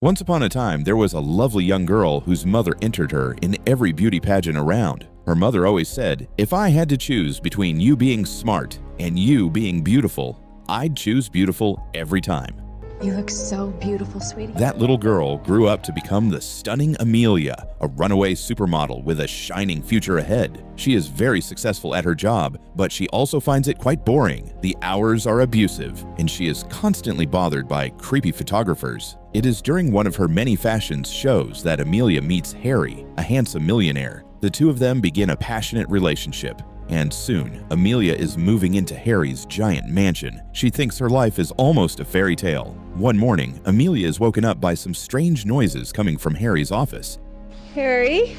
Once upon a time, there was a lovely young girl whose mother entered her in every beauty pageant around. Her mother always said, "If I had to choose between you being smart and you being beautiful, I'd choose beautiful every time." You look so beautiful, sweetie. That little girl grew up to become the stunning Amelia, a runaway supermodel with a shining future ahead. She is very successful at her job, but she also finds it quite boring. The hours are abusive, and she is constantly bothered by creepy photographers. It is during one of her many fashion shows that Amelia meets Harry, a handsome millionaire. The two of them begin a passionate relationship. And soon, Amelia is moving into Harry's giant mansion. She thinks her life is almost a fairy tale. One morning, Amelia is woken up by some strange noises coming from Harry's office. Harry?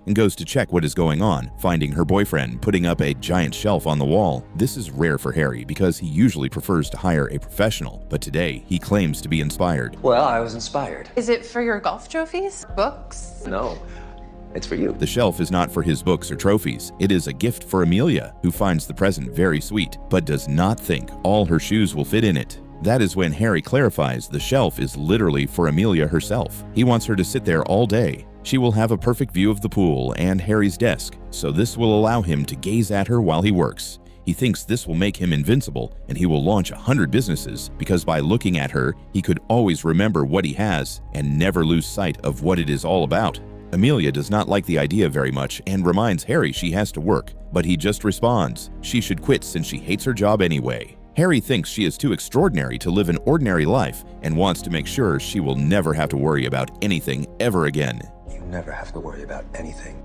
And goes to check what is going on, finding her boyfriend putting up a giant shelf on the wall. This is rare for Harry because he usually prefers to hire a professional, but today he claims to be inspired. Well, I was inspired. Is it for your golf trophies? Books? No. It's for you. The shelf is not for his books or trophies. It is a gift for Amelia, who finds the present very sweet, but does not think all her shoes will fit in it. That is when Harry clarifies the shelf is literally for Amelia herself. He wants her to sit there all day. She will have a perfect view of the pool and Harry's desk, so this will allow him to gaze at her while he works. He thinks this will make him invincible, and he will launch 100 businesses, because by looking at her, he could always remember what he has and never lose sight of what it is all about. Amelia does not like the idea very much and reminds Harry she has to work, but he just responds she should quit since she hates her job anyway. Harry thinks she is too extraordinary to live an ordinary life and wants to make sure she will never have to worry about anything ever again. You never have to worry about anything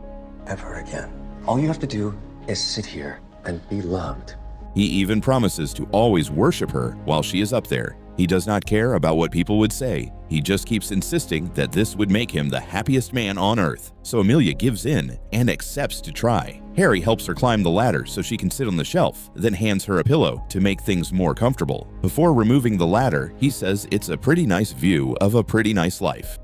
ever again. All you have to do is sit here and be loved. He even promises to always worship her while she is up there. He does not care about what people would say. He just keeps insisting that this would make him the happiest man on earth. So Amelia gives in and accepts to try. Harry helps her climb the ladder so she can sit on the shelf, then hands her a pillow to make things more comfortable. Before removing the ladder, he says it's a pretty nice view of a pretty nice life.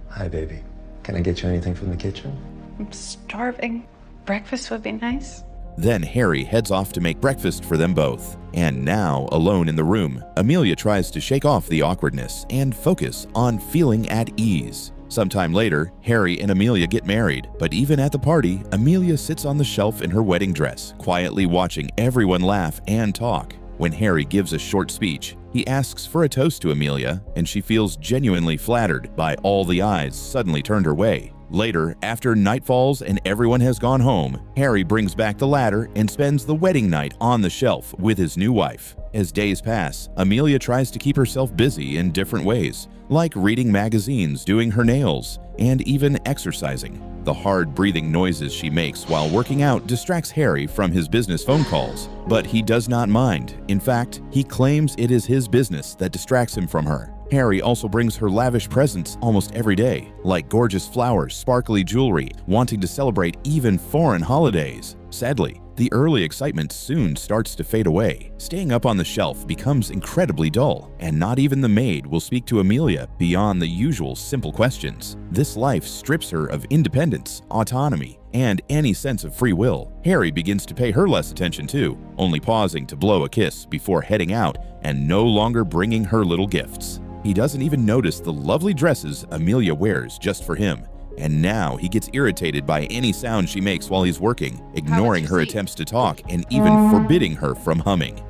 Hi, baby. Can I get you anything from the kitchen? I'm starving. Breakfast would be nice. Then Harry heads off to make breakfast for them both. And now, alone in the room, Amelia tries to shake off the awkwardness and focus on feeling at ease. Sometime later, Harry and Amelia get married, but even at the party, Amelia sits on the shelf in her wedding dress, quietly watching everyone laugh and talk. When Harry gives a short speech, he asks for a toast to Amelia, and she feels genuinely flattered by all the eyes suddenly turned her way. Later, after night falls and everyone has gone home, Harry brings back the ladder and spends the wedding night on the shelf with his new wife. As days pass, Amelia tries to keep herself busy in different ways, like reading magazines, doing her nails, and even exercising. The hard breathing noises she makes while working out distracts Harry from his business phone calls, but he does not mind. In fact, he claims it is his business that distracts him from her. Harry also brings her lavish presents almost every day, like gorgeous flowers, sparkly jewelry, wanting to celebrate even foreign holidays. Sadly, the early excitement soon starts to fade away. Staying up on the shelf becomes incredibly dull, and not even the maid will speak to Amelia beyond the usual simple questions. This life strips her of independence, autonomy, and any sense of free will. Harry begins to pay her less attention too, only pausing to blow a kiss before heading out and no longer bringing her little gifts. He doesn't even notice the lovely dresses Amelia wears just for him. And now he gets irritated by any sound she makes while he's working, ignoring her attempts to talk and even forbidding her from humming.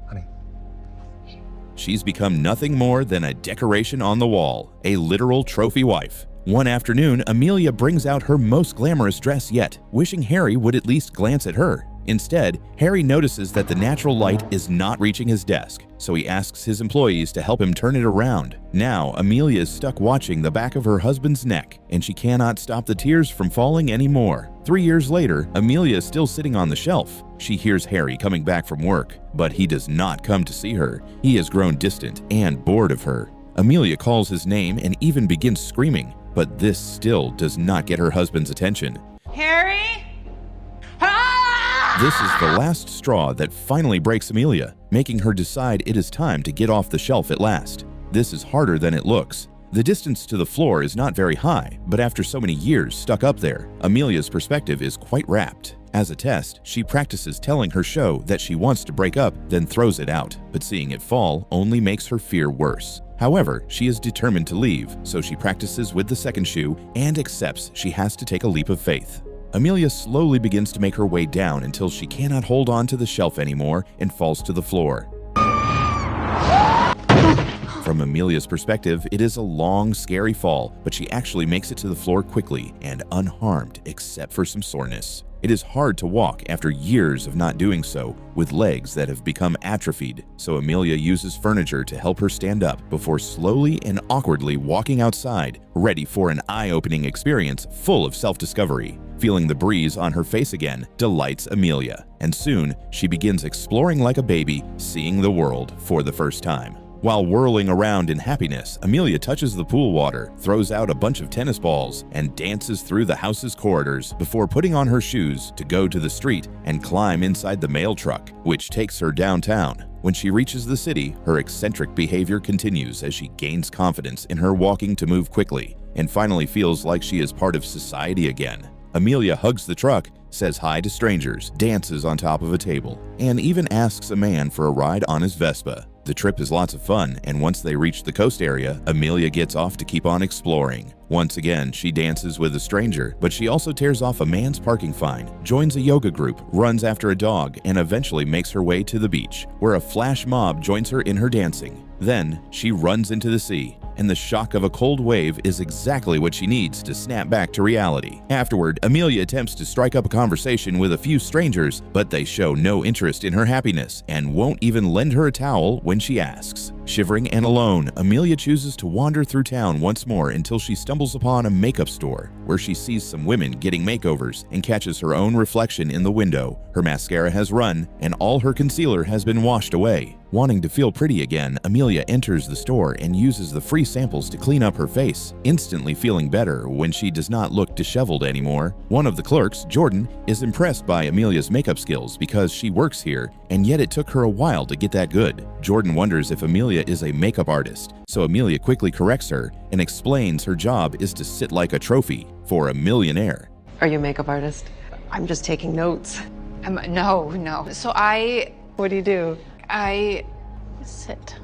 Honey. She's become nothing more than a decoration on the wall, a literal trophy wife. One afternoon, Amelia brings out her most glamorous dress yet, wishing Harry would at least glance at her. Instead, Harry notices that the natural light is not reaching his desk, so he asks his employees to help him turn it around. Now, Amelia is stuck watching the back of her husband's neck, and she cannot stop the tears from falling anymore. 3 years later, Amelia is still sitting on the shelf. She hears Harry coming back from work, but he does not come to see her. He has grown distant and bored of her. Amelia calls his name and even begins screaming, but this still does not get her husband's attention. Harry? This is the last straw that finally breaks Amelia, making her decide it is time to get off the shelf at last. This is harder than it looks. The distance to the floor is not very high, but after so many years stuck up there, Amelia's perspective is quite rapt. As a test, she practices telling her show that she wants to break up, then throws it out, but seeing it fall only makes her fear worse. However, she is determined to leave, so she practices with the second shoe and accepts she has to take a leap of faith. Amelia slowly begins to make her way down until she cannot hold on to the shelf anymore and falls to the floor. From Amelia's perspective, it is a long, scary fall, but she actually makes it to the floor quickly and unharmed except for some soreness. It is hard to walk after years of not doing so, with legs that have become atrophied, so Amelia uses furniture to help her stand up before slowly and awkwardly walking outside, ready for an eye-opening experience full of self-discovery. Feeling the breeze on her face again delights Amelia, and soon she begins exploring like a baby, seeing the world for the first time. While whirling around in happiness, Amelia touches the pool water, throws out a bunch of tennis balls, and dances through the house's corridors before putting on her shoes to go to the street and climb inside the mail truck, which takes her downtown. When she reaches the city, her eccentric behavior continues as she gains confidence in her walking to move quickly and finally feels like she is part of society again. Amelia hugs the truck, says hi to strangers, dances on top of a table, and even asks a man for a ride on his Vespa. The trip is lots of fun, and once they reach the coast area, Amelia gets off to keep on exploring. Once again, she dances with a stranger, but she also tears off a man's parking fine, joins a yoga group, runs after a dog, and eventually makes her way to the beach, where a flash mob joins her in her dancing. Then, she runs into the sea, and the shock of a cold wave is exactly what she needs to snap back to reality. Afterward, Amelia attempts to strike up a conversation with a few strangers, but they show no interest in her happiness and won't even lend her a towel when she asks. Shivering and alone, Amelia chooses to wander through town once more until she stumbles upon a makeup store, where she sees some women getting makeovers and catches her own reflection in the window. Her mascara has run, and all her concealer has been washed away. Wanting to feel pretty again, Amelia enters the store and uses the free samples to clean up her face, instantly feeling better when she does not look disheveled anymore. One of the clerks, Jordan, is impressed by Amelia's makeup skills because she works here, and yet it took her a while to get that good. Jordan wonders if Amelia is a makeup artist, so Amelia quickly corrects her and explains her job is to sit like a trophy for a millionaire. Are you a makeup artist? I'm just taking notes. No. So What do you do? I sit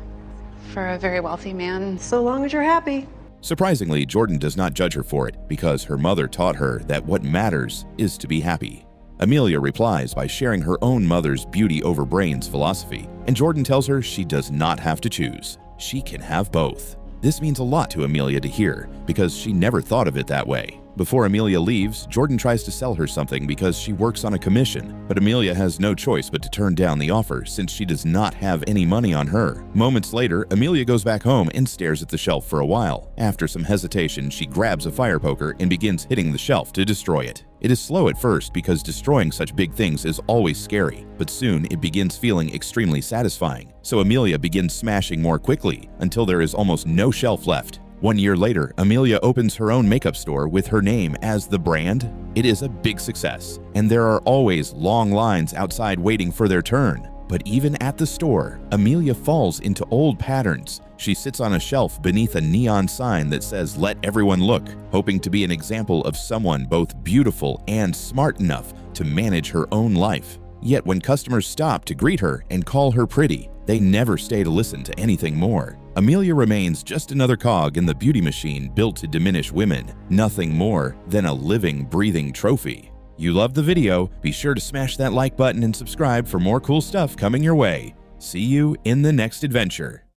for a very wealthy man. So long as you're happy. Surprisingly, Jordan does not judge her for it because her mother taught her that what matters is to be happy. Amelia replies by sharing her own mother's beauty over brains philosophy, and Jordan tells her she does not have to choose. She can have both. This means a lot to Amelia to hear because she never thought of it that way. Before Amelia leaves, Jordan tries to sell her something because she works on a commission, but Amelia has no choice but to turn down the offer since she does not have any money on her. Moments later, Amelia goes back home and stares at the shelf for a while. After some hesitation, she grabs a fire poker and begins hitting the shelf to destroy it. It is slow at first because destroying such big things is always scary, but soon it begins feeling extremely satisfying. So Amelia begins smashing more quickly until there is almost no shelf left. 1 year later, Amelia opens her own makeup store with her name as the brand. It is a big success, and there are always long lines outside waiting for their turn. But even at the store, Amelia falls into old patterns. She sits on a shelf beneath a neon sign that says, "Let everyone look," hoping to be an example of someone both beautiful and smart enough to manage her own life. Yet when customers stop to greet her and call her pretty, they never stay to listen to anything more. Amelia remains just another cog in the beauty machine built to diminish women, nothing more than a living, breathing trophy. You loved the video? Be sure to smash that like button and subscribe for more cool stuff coming your way. See you in the next adventure.